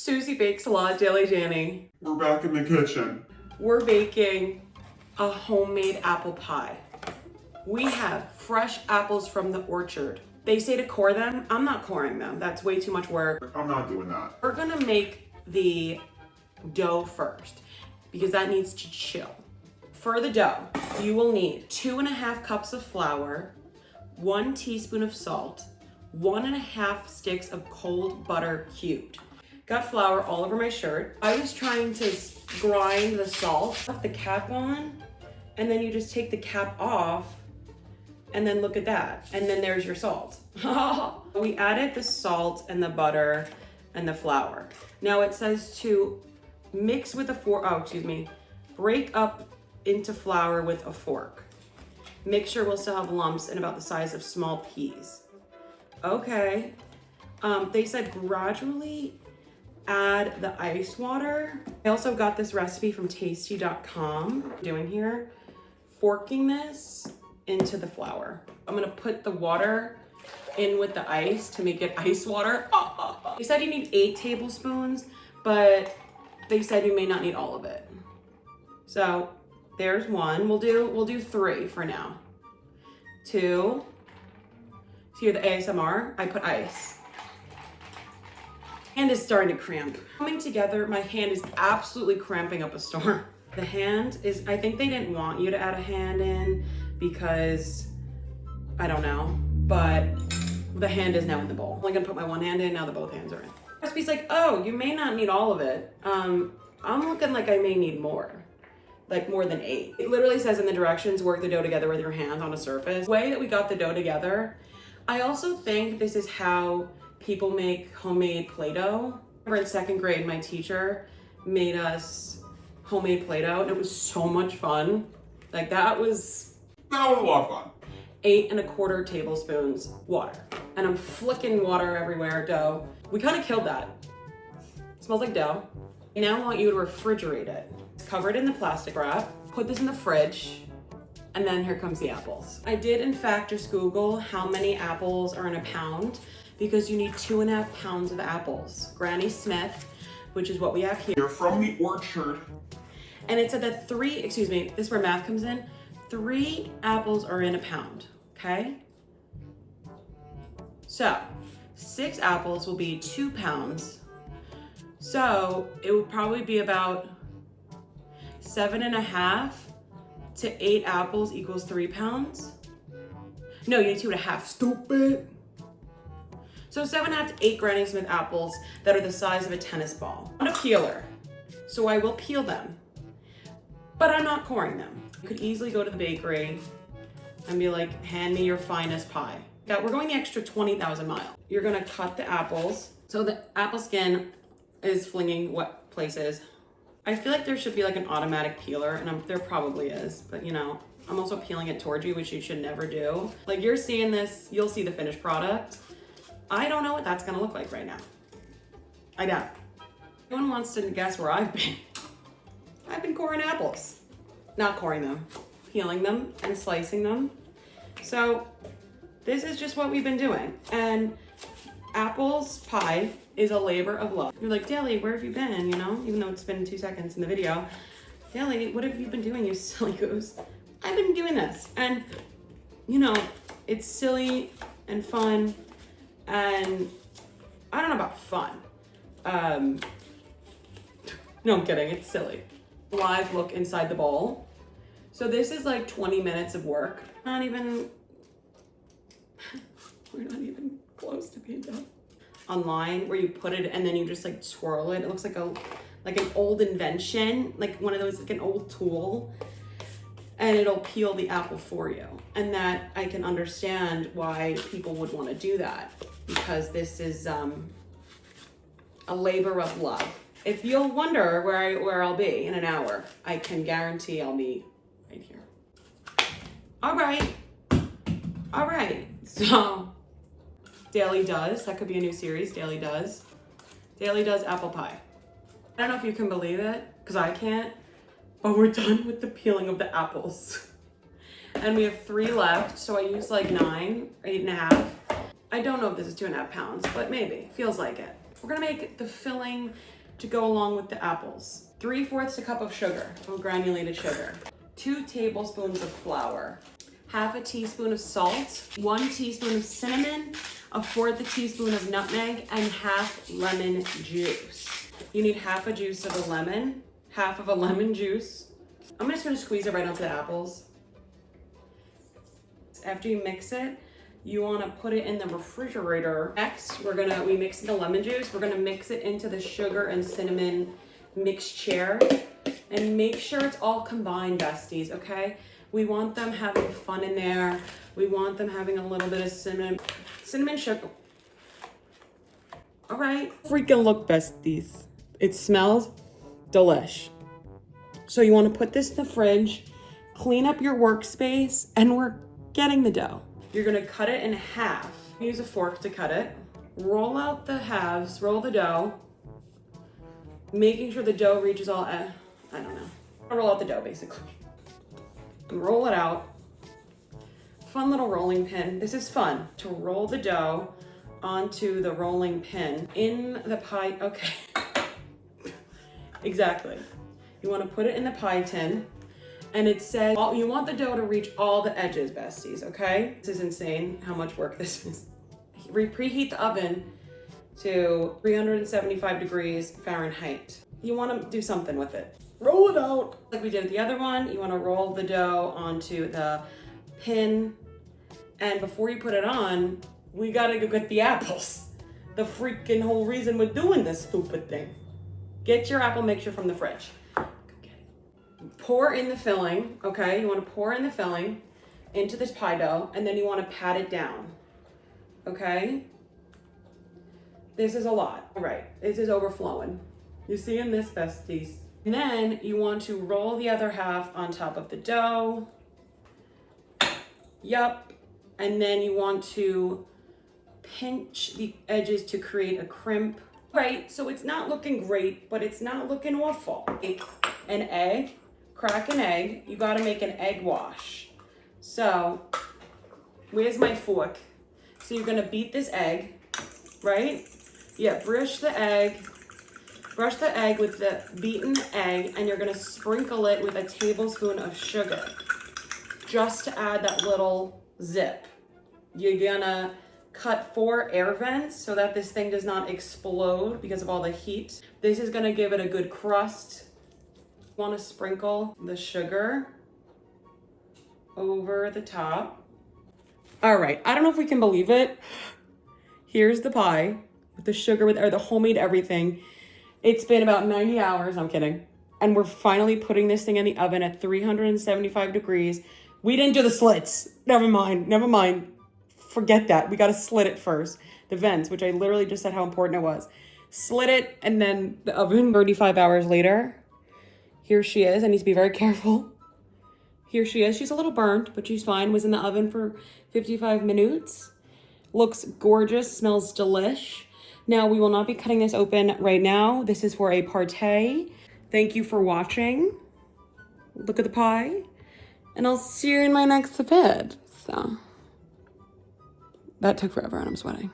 Susie Bakes a Lot, Daily Danny. We're back in the kitchen. We're baking a homemade apple pie. We have fresh apples from the orchard. They say to core them. I'm not coring them. That's way too much work. I'm not doing that. We're gonna make the dough first because that needs to chill. For the dough, you will need 2.5 cups of flour, 1 teaspoon of salt, 1.5 sticks of cold butter cubed. Got flour all over my shirt. I was trying to grind the salt, put the cap on, and then you just take the cap off, and then look at that. And then there's your salt. We added the salt and the butter and the flour. Now it says to mix with a fork, break up into flour with a fork. Mixture will still have lumps and about the size of small peas. Okay. They said gradually add the ice water. I also got this recipe from tasty.com. Doing here, forking this into the flour. I'm gonna put the water in with the ice to make it ice water. They said you need 8 tablespoons, but they said you may not need all of it. So there's 1. We'll do 3 for now. 2. So hear the ASMR. I put ice. Hand is starting to cramp. Coming together, my hand is absolutely cramping up a storm. The hand is, I think they didn't want you to add a hand in because, I don't know, but the hand is now in the bowl. I'm only gonna put my one hand in, now that both hands are in. The recipe's like, oh, you may not need all of it. I'm looking like I may need more. Like more than 8. It literally says in the directions, work the dough together with your hands on a surface. The way that we got the dough together, I also think this is how people make homemade Play-Doh. I remember in 2nd grade, my teacher made us homemade Play-Doh and it was so much fun. Like that was a lot of fun. 8.25 tablespoons water. And I'm flicking water everywhere, dough. We kind of killed that. It smells like dough. I now want you to refrigerate it. It's covered in the plastic wrap. Put this in the fridge. And then here comes the apples. I did in fact just Google how many apples are in a pound because you need 2.5 pounds of apples. Granny Smith, which is what we have here. You're from the orchard. And it said that this is where math comes in. 3 apples are in a pound, okay? So 6 apples will be 2 pounds. So it would probably be about 7.5 to 8 apples equals 3 pounds. No, you need 2.5, stupid. So 7.5 to 8 Granny Smith apples that are the size of a tennis ball. I'm a peeler, so I will peel them, but I'm not coring them. You could easily go to the bakery and be like, hand me your finest pie. Yeah, we're going the extra 20,000 miles. You're gonna cut the apples. So the apple skin is flinging what places. I feel like there should be like an automatic peeler, and there probably is, but you know, I'm also peeling it towards you, which you should never do. Like you're seeing this, you'll see the finished product. I don't know what that's gonna look like right now. I doubt. No one wants to guess where I've been. I've been coring apples. Not coring them, peeling them and slicing them. So this is just what we've been doing. And apples pie is a labor of love. You're like, Daly, where have you been? You know, even though it's been 2 seconds in the video. Daly, what have you been doing, you silly goose? I've been doing this. And, you know, it's silly and fun. And I don't know about fun. No, I'm kidding, it's silly. Live look inside the bowl. So this is like 20 minutes of work. We're not even close to being done. Online where you put it and then you just like swirl it. It looks like an old invention, like one of those, like an old tool, and it'll peel the apple for you. And that I can understand why people would want to do that, because this is a labor of love. If you'll wonder where I'll be in an hour, I can guarantee I'll be right here. All right. So Daily Does, that could be a new series, Daily Does apple pie. I don't know if you can believe it, because I can't, but we're done with the peeling of the apples. And we have 3 left, so I used like 9, 8.5. I don't know if this is 2.5 pounds, but maybe, feels like it. We're gonna make the filling to go along with the apples. 3/4 cup of sugar, or granulated sugar. 2 tablespoons of flour. 1/2 teaspoon of salt. 1 teaspoon of cinnamon. 1/4 teaspoon of nutmeg, and 1/2 lemon juice. You need 1/2 juice of a lemon. 1/2 lemon juice. I'm just gonna squeeze it right onto the apples. After you mix it, you wanna put it in the refrigerator. Next, we mix the lemon juice. We're gonna mix it into the sugar and cinnamon mixture. And make sure it's all combined, besties, okay? We want them having fun in there. We want them having a little bit of cinnamon sugar. All right. Freaking look, besties. It smells delish. So you want to put this in the fridge, clean up your workspace, and we're getting the dough. You're going to cut it in half. Use a fork to cut it. Roll out the halves, roll the dough, making sure the dough reaches all, I don't know. Roll out the dough, basically. And roll it out. Fun little rolling pin. This is fun, to roll the dough onto the rolling pin in the pie. Okay. Exactly. You want to put it in the pie tin, and it says, you want the dough to reach all the edges, besties, okay? This is insane how much work this is. Preheat the oven to 375 degrees Fahrenheit. You want to do something with it. Roll it out. Like we did with the other one, you want to roll the dough onto the pin. And before you put it on, we got to go get the apples. The freaking whole reason we're doing this stupid thing. Get your apple mixture from the fridge. Go get it. Pour in the filling, okay? You want to pour in the filling into this pie dough, and then you want to pat it down, okay? This is a lot. All right, this is overflowing. You seeing this, besties? And then you want to roll the other half on top of the dough. Yup. And then you want to pinch the edges to create a crimp. Right, so it's not looking great, but it's not looking awful. An egg, crack an egg. You gotta make an egg wash. So, where's my fork? So you're gonna beat this egg, right? Yeah, brush the egg with the beaten egg, and you're gonna sprinkle it with a tablespoon of sugar, just to add that little zip. You're gonna cut 4 air vents so that this thing does not explode because of all the heat. This is gonna give it a good crust. You wanna sprinkle the sugar over the top. All right, I don't know if we can believe it. Here's the pie with the sugar, or the homemade everything. It's been about 90 hours, I'm kidding. And we're finally putting this thing in the oven at 375 degrees. We didn't do the slits. Never mind. Forget that. We got to slit it first. The vents, which I literally just said how important it was. Slit it, and then the oven. 35 hours later, here she is. I need to be very careful. Here she is. She's a little burnt, but she's fine. Was in the oven for 55 minutes. Looks gorgeous. Smells delish. Now, we will not be cutting this open right now. This is for a partay. Thank you for watching. Look at the pie. And I'll see you in my next vid. So, that took forever and I'm sweating.